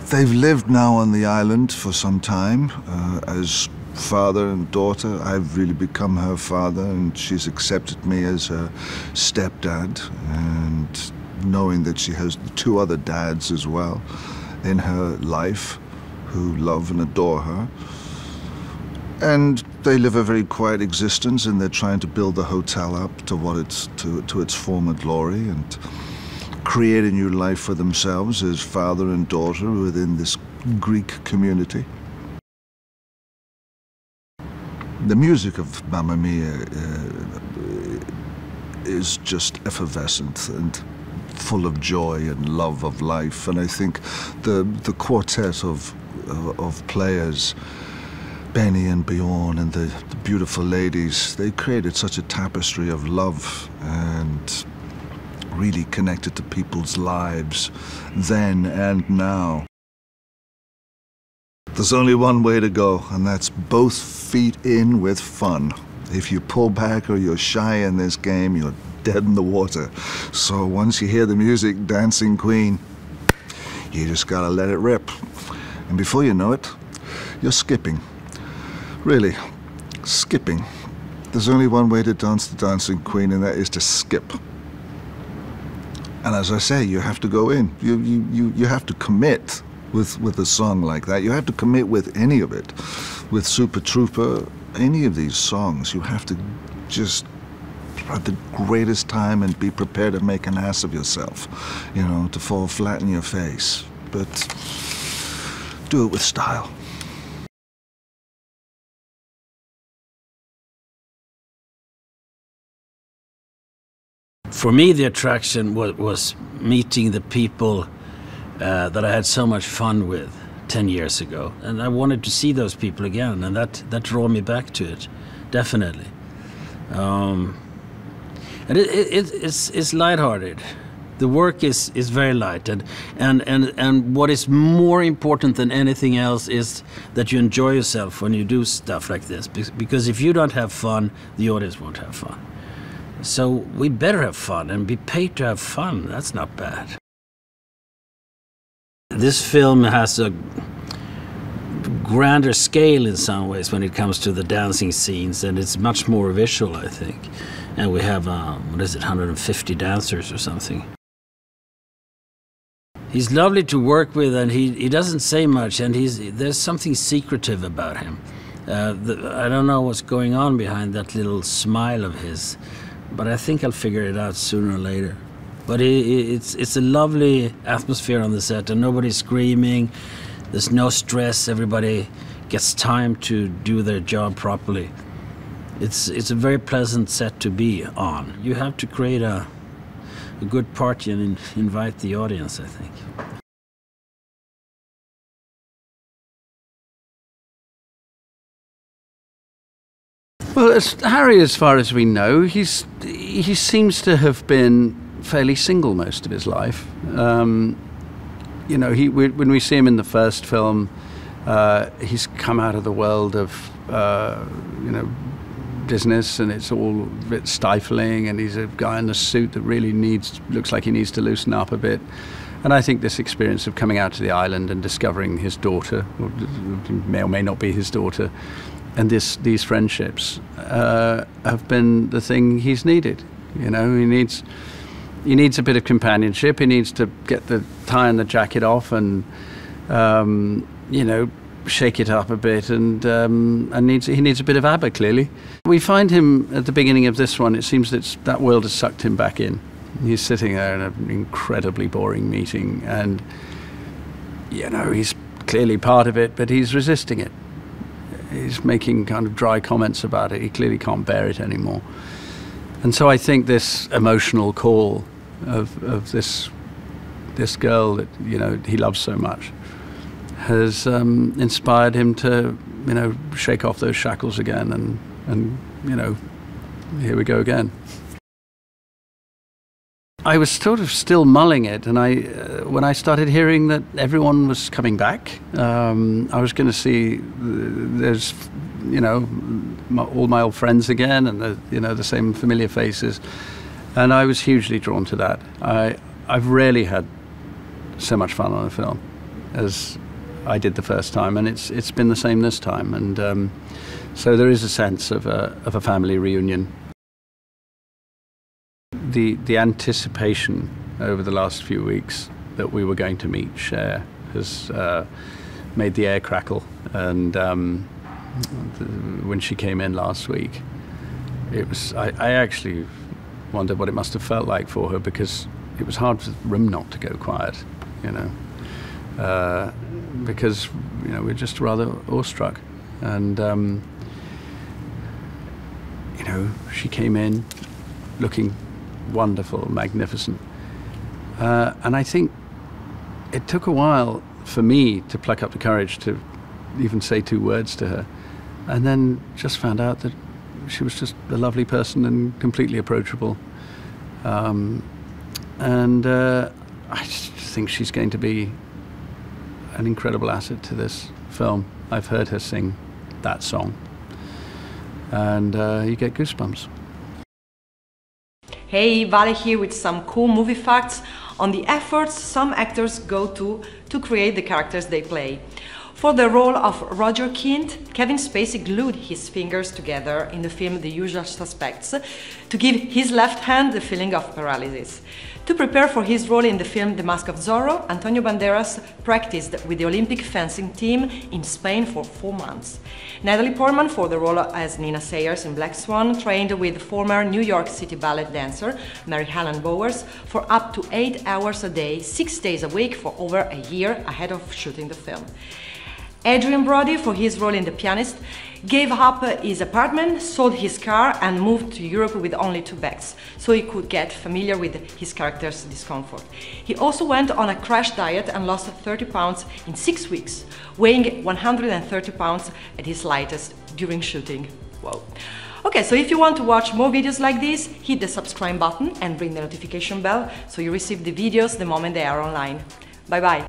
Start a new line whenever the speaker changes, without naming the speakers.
They've lived now on the island for some time. As father and daughter, I've really become her father, and she's accepted me as her stepdad. And knowing that she has 2 other dads as well in her life who love and adore her. And they live a very quiet existence, and they're trying to build the hotel up to what it's to its former glory, and create a new life for themselves as father and daughter within this Greek community. The music of Mamma Mia is just effervescent and full of joy and love of life, and I think the quartet of players, Benny and Bjorn and the beautiful ladies, they created such a tapestry of love and really connected to people's lives then and now. There's only one way to go, and that's both feet in with fun. If you pull back or you're shy in this game, you're dead in the water. So once you hear the music, Dancing Queen, you just gotta let it rip. And before you know it, you're skipping. Really, skipping. There's only one way to dance the Dancing Queen, and that is to skip. And as I say, you have to go in. You have to commit with a song like that. You have to commit with any of it. With Super Trooper, any of these songs, you have to just have the greatest time and be prepared to make an ass of yourself, you know, to fall flat in your face. But do it with style.
For me, the attraction was meeting the people that I had so much fun with 10 years ago. And I wanted to see those people again, and that drew me back to it, definitely. And it's lighthearted. The work is very light, and what is more important than anything else is that you enjoy yourself when you do stuff like this. Because if you don't have fun, the audience won't have fun. So we better have fun and be paid to have fun. That's not bad. This film has a grander scale in some ways when it comes to the dancing scenes, and it's much more visual, I think. And we have, what is it, 150 dancers or something. He's lovely to work with, and he doesn't say much, and there's something secretive about him. I don't know what's going on behind that little smile of his, but I think I'll figure it out sooner or later. But it's a lovely atmosphere on the set, and nobody's screaming. There's no stress. Everybody gets time to do their job properly. It's a very pleasant set to be on. You have to create a good party and invite the audience, I think.
Well, Harry, as far as we know, he seems to have been fairly single most of his life. You know, when we see him in the first film, he's come out of the world of, you know, business, and it's all a bit stifling, and he's a guy in a suit that really looks like he needs to loosen up a bit. And I think this experience of coming out to the island and discovering his daughter, or may or may not be his daughter, and these friendships have been the thing he's needed. You know, he needs a bit of companionship. He needs to get the tie and the jacket off, and you know, shake it up a bit, and he needs a bit of ABBA, clearly. We find him at the beginning of this one. It seems that world has sucked him back in. He's sitting there in an incredibly boring meeting, and you know, he's clearly part of it, but he's resisting it. He's making kind of dry comments about it. He clearly can't bear it anymore. And so I think this emotional call of this girl that, you know, he loves so much has inspired him to, you know, shake off those shackles again, and you know, here we go again. I was sort of still mulling it, and when I started hearing that everyone was coming back, I was going to see there's, you know, all my old friends again, and you know, the same familiar faces, and I was hugely drawn to that. I've rarely had so much fun on a film. as I did the first time, and it's been the same this time. And so there is a sense of a family reunion. The anticipation over the last few weeks that we were going to meet Cher has made the air crackle. And when she came in last week, it was I actually wondered what it must have felt like for her, because it was hard for the room not to go quiet, you know, because, you know, we're just rather awestruck. And you know, she came in looking wonderful, magnificent, and I think it took a while for me to pluck up the courage to even say 2 words to her, and then just found out that she was just a lovely person and completely approachable. And I just think she's going to be an incredible asset to this film. I've heard her sing that song, and you get goosebumps.
Hey, Vale here with some cool movie facts on the efforts some actors go to create the characters they play. For the role of Roger Kint, Kevin Spacey glued his fingers together in the film The Usual Suspects to give his left hand the feeling of paralysis. To prepare for his role in the film The Mask of Zorro, Antonio Banderas practiced with the Olympic fencing team in Spain for 4 months. Natalie Portman, for the role as Nina Sayers in Black Swan, trained with former New York City ballet dancer Mary Helen Bowers for up to 8 hours a day, 6 days a week for over a year ahead of shooting the film. Adrian Brody, for his role in The Pianist, gave up his apartment, sold his car and moved to Europe with only 2 bags, so he could get familiar with his character's discomfort. He also went on a crash diet and lost 30 pounds in 6 weeks, weighing 130 pounds at his lightest during shooting. Whoa. Okay, so if you want to watch more videos like this, hit the subscribe button and ring the notification bell so you receive the videos the moment they are online. Bye bye!